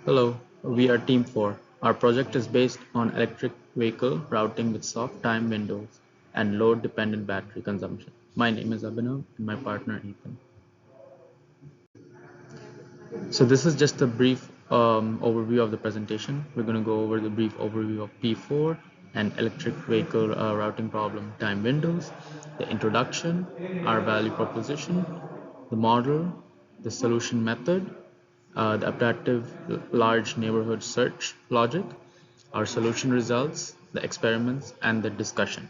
Hello, we are Team 4. Our project is based on electric vehicle routing with soft time windows and load-dependent battery consumption. My name is Abhinav and my partner Ethan. So this is just a brief overview of the presentation. We're going to go over the brief overview of P4 and electric vehicle routing problem time windows, the introduction, our value proposition, the model, the solution method, the adaptive large neighborhood search logic, our solution results, the experiments, and the discussion.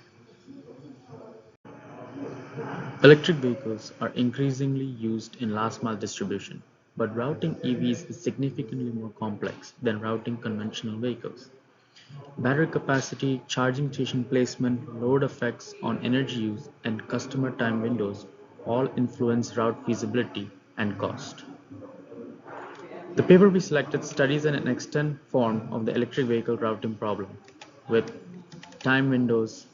Electric vehicles are increasingly used in last-mile distribution, but routing EVs is significantly more complex than routing conventional vehicles. Battery capacity, charging station placement, load effects on energy use, and customer time windows all influence route feasibility and cost. The paper we selected studies an extant form of the electric vehicle routing problem with time windows.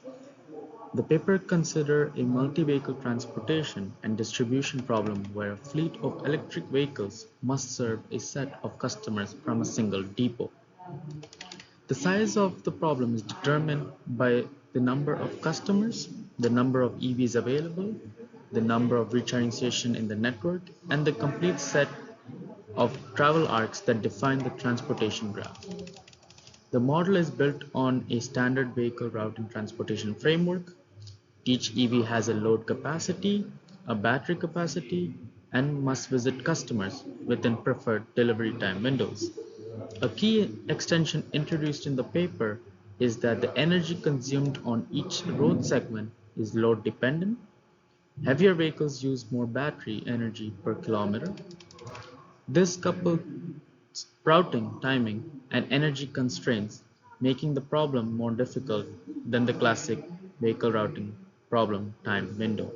The paper considered a multi-vehicle transportation and distribution problem where a fleet of electric vehicles must serve a set of customers from a single depot. The size of the problem is determined by the number of customers, the number of EVs available, the number of recharging stations in the network, and the complete set of travel arcs that define the transportation graph. The model is built on a standard vehicle routing transportation framework. Each EV has a load capacity, a battery capacity, and must visit customers within preferred delivery time windows. A key extension introduced in the paper is that the energy consumed on each road segment is load dependent. Heavier vehicles use more battery energy per kilometer. This coupled routing, timing, and energy constraints, making the problem more difficult than the classic vehicle routing problem time window.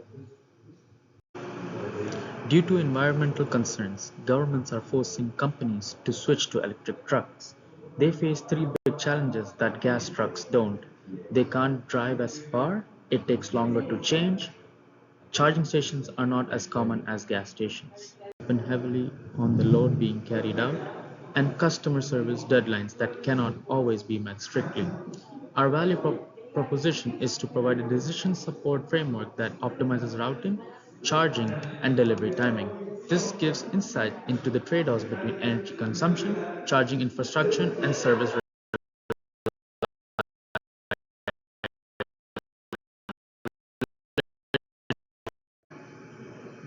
Due to environmental concerns, governments are forcing companies to switch to electric trucks. They face three big challenges that gas trucks don't. They can't drive as far, it takes longer to change, charging stations are not as common as gas stations. Depend heavily on the load being carried out, and customer service deadlines that cannot always be met strictly. Our value proposition is to provide a decision support framework that optimizes routing, charging, and delivery timing. This gives insight into the trade-offs between energy consumption, charging infrastructure, and service.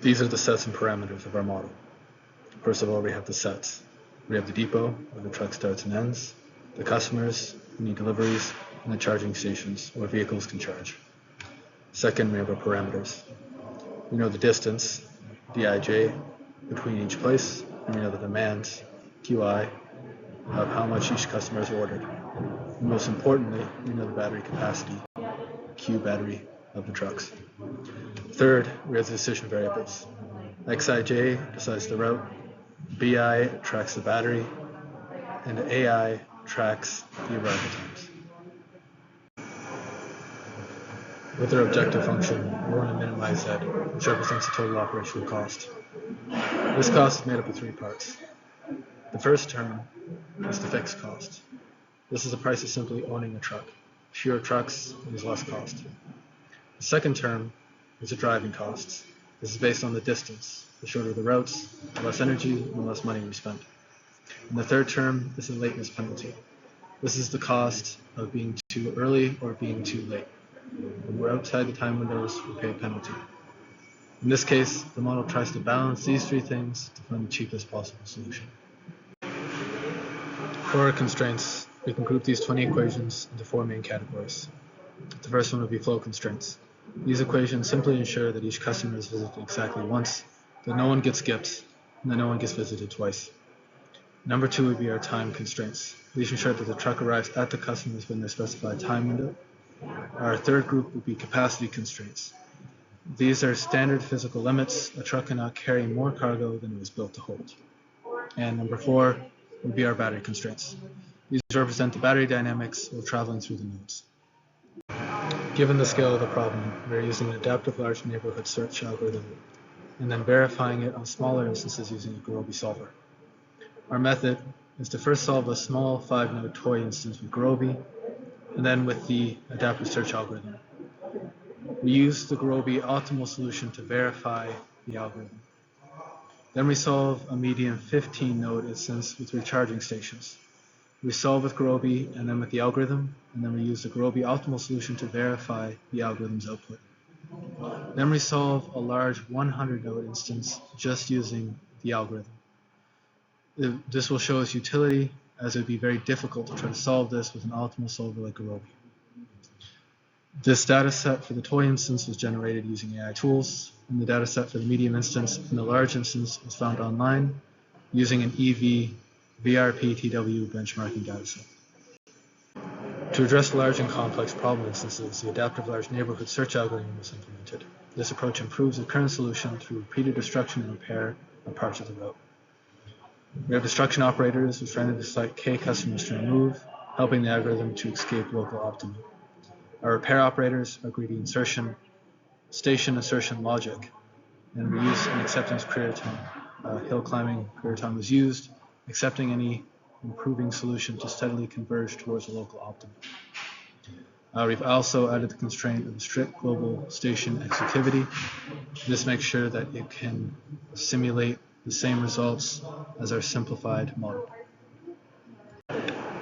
These are the sets and parameters of our model. First of all, we have the sets. We have the depot, where the truck starts and ends, the customers who need deliveries, and the charging stations, where vehicles can charge. Second, we have our parameters. We know the distance, dij, between each place, and we know the demand, qi, of how much each customer has ordered. And most importantly, we know the battery capacity, q battery, of the trucks. Third, we have the decision variables. Xij decides the route, Bi tracks the battery, and Ai tracks the arrival times. With our objective function, we want to minimize Z, which represents the total operational cost. This cost is made up of three parts. The first term is the fixed cost. This is the price of simply owning a truck. Fewer trucks means less cost. The second term is the driving costs. This is based on the distance. The shorter the routes, the less energy and the less money we spend. And the third term is the lateness penalty. This is the cost of being too early or being too late. When we're outside the time windows, we pay a penalty. In this case, the model tries to balance these three things to find the cheapest possible solution. For our constraints, we can group these 20 equations into four main categories. The first one would be flow constraints. These equations simply ensure that each customer is visited exactly once, that no one gets skipped, and that no one gets visited twice. Number two would be our time constraints. These ensure that the truck arrives at the customers within their specified time window. Our third group would be capacity constraints. These are standard physical limits. A truck cannot carry more cargo than it was built to hold. And number four would be our battery constraints. These represent the battery dynamics while traveling through the nodes. Given the scale of the problem, we're using an adaptive large neighborhood search algorithm and then verifying it on smaller instances using a Gurobi solver. Our method is to first solve a small 5-node toy instance with Gurobi, and then with the adaptive search algorithm. We use the Gurobi optimal solution to verify the algorithm. Then we solve a median 15-node instance with recharging stations. We solve with Gurobi and then with the algorithm, and then we use the Gurobi optimal solution to verify the algorithm's output. Then we solve a large 100-node instance just using the algorithm. This will show us utility, as it would be very difficult to try to solve this with an optimal solver like Gurobi. This data set for the toy instance was generated using AI tools, and the data set for the medium instance and the large instance was found online using an EV VRPTW benchmarking dataset. To address large and complex problem instances, the adaptive large neighborhood search algorithm was implemented. This approach improves the current solution through repeated destruction and repair of parts of the route. We have destruction operators which render the site K customers to remove, helping the algorithm to escape local optimum. Our repair operators are greedy insertion, station assertion logic, and we use an acceptance career time. Hill climbing career time was used, accepting any improving solution to steadily converge towards a local optimum. We've also added the constraint of strict global station executivity. This makes sure that it can simulate the same results as our simplified model.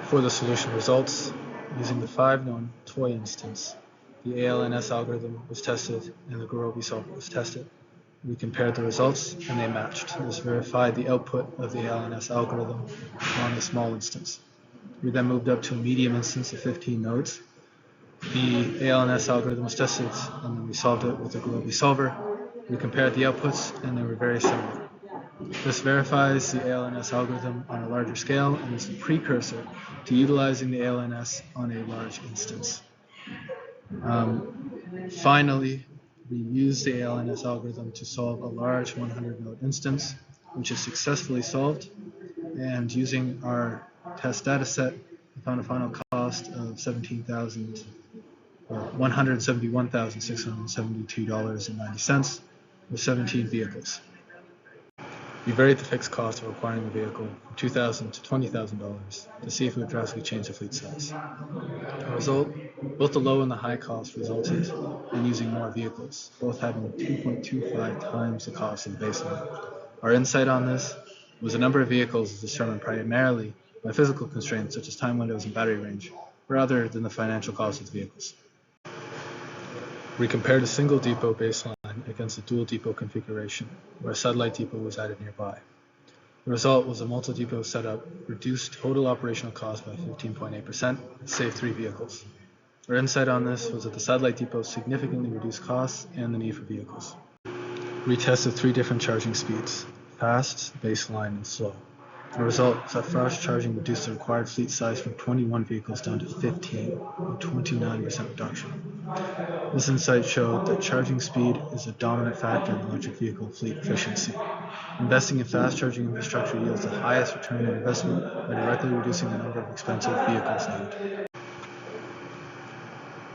For the solution results, using the 5-node toy instance, the ALNS algorithm was tested and the Gurobi solver was tested. We compared the results and they matched. This verified the output of the ALNS algorithm on a small instance. We then moved up to a medium instance of 15 nodes. The ALNS algorithm was tested and then we solved it with the Gurobi solver. We compared the outputs and they were very similar. This verifies the ALNS algorithm on a larger scale and is the precursor to utilizing the ALNS on a large instance. Finally, we use the ALNS algorithm to solve a large 100-node instance, which is successfully solved. And using our test data set, we found a final cost of $171,672.90 with 17 vehicles. We varied the fixed cost of acquiring the vehicle from $2,000 to $20,000 to see if it would drastically change the fleet size. As a result, both the low and the high cost resulted in using more vehicles, both having 2.25 times the cost of the baseline. Our insight on this was the number of vehicles is determined primarily by physical constraints such as time windows and battery range, rather than the financial cost of the vehicles. We compared a single depot baseline against a dual depot configuration, where a satellite depot was added nearby. The result was a multi-depot setup reduced total operational cost by 15.8% and saved 3 vehicles. Our insight on this was that the satellite depot significantly reduced costs and the need for vehicles. We tested 3 different charging speeds: fast, baseline, and slow. The result was that fast charging reduced the required fleet size from 21 vehicles down to 15, a 29% reduction. This insight showed that charging speed is a dominant factor in electric vehicle fleet efficiency. Investing in fast charging infrastructure yields the highest return on investment by directly reducing the number of expensive vehicles needed.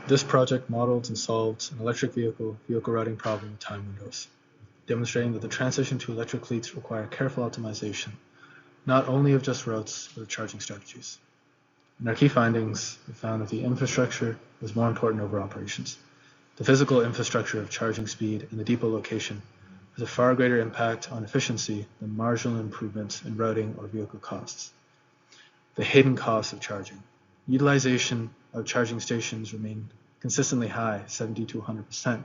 This project modeled and solved an electric vehicle routing problem with time windows, demonstrating that the transition to electric fleets require careful optimization, not only of just routes, but of charging strategies. In our key findings, we found that the infrastructure was more important over operations. The physical infrastructure of charging speed and the depot location has a far greater impact on efficiency than marginal improvements in routing or vehicle costs. The hidden costs of charging. Utilization of charging stations remain consistently high, 70 to 100%,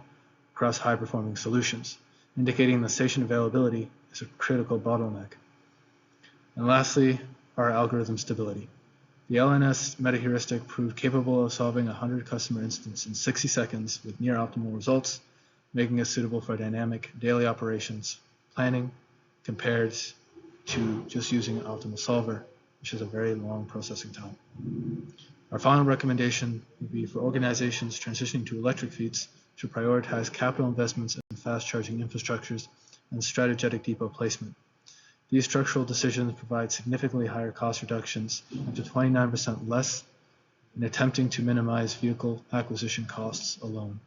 across high-performing solutions, indicating that station availability is a critical bottleneck. And lastly, our algorithm stability. The LNS metaheuristic proved capable of solving a 100 customer instance in 60 seconds with near optimal results, making it suitable for dynamic daily operations planning compared to just using an optimal solver, which is a very long processing time. Our final recommendation would be for organizations transitioning to electric fleets to prioritize capital investments in fast charging infrastructures and strategic depot placement. These structural decisions provide significantly higher cost reductions, up to 29% less, in attempting to minimize vehicle acquisition costs alone.